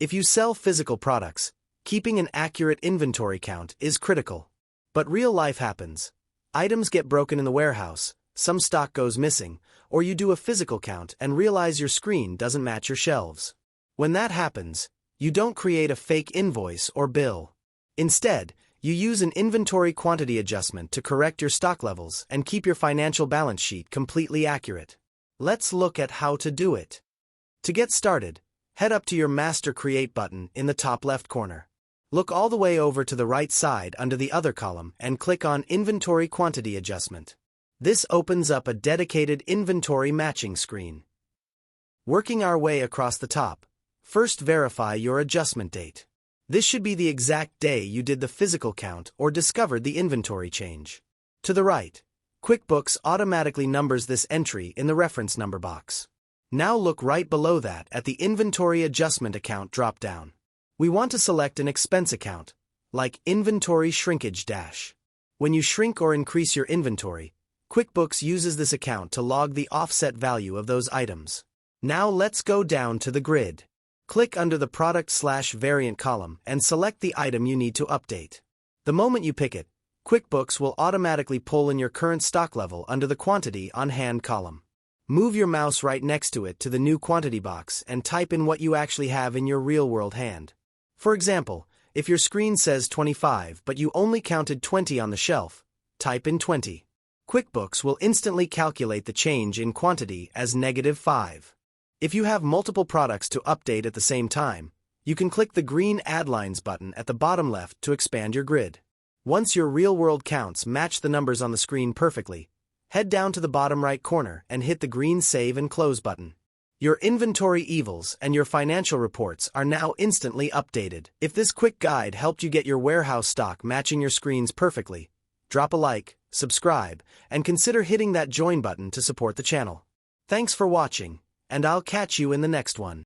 If you sell physical products, keeping an accurate inventory count is critical. But real life happens. Items get broken in the warehouse, some stock goes missing, or you do a physical count and realize your screen doesn't match your shelves. When that happens, you don't create a fake invoice or bill. Instead, you use an inventory quantity adjustment to correct your stock levels and keep your financial balance sheet completely accurate. Let's look at how to do it. To get started, head up to your Master Create button in the top left corner. Look all the way over to the right side under the Other column and click on Inventory Quantity Adjustment. This opens up a dedicated inventory matching screen. Working our way across the top, first verify your adjustment date. This should be the exact day you did the physical count or discovered the inventory change. To the right, QuickBooks automatically numbers this entry in the reference number box. Now look right below that at the Inventory Adjustment Account drop-down. We want to select an expense account, like Inventory Shrinkage Dash. When you shrink or increase your inventory, QuickBooks uses this account to log the offset value of those items. Now let's go down to the grid. Click under the Product/Variant column and select the item you need to update. The moment you pick it, QuickBooks will automatically pull in your current stock level under the Quantity on Hand column. Move your mouse right next to it to the new quantity box and type in what you actually have in your real-world hand. For example, if your screen says 25 but you only counted 20 on the shelf, type in 20. QuickBooks will instantly calculate the change in quantity as -5. If you have multiple products to update at the same time, you can click the green Add Lines button at the bottom left to expand your grid. Once your real-world counts match the numbers on the screen perfectly, head down to the bottom right corner and hit the green Save and Close button. Your inventory evals and your financial reports are now instantly updated. If this quick guide helped you get your warehouse stock matching your screens perfectly, drop a like, subscribe, and consider hitting that join button to support the channel. Thanks for watching, and I'll catch you in the next one.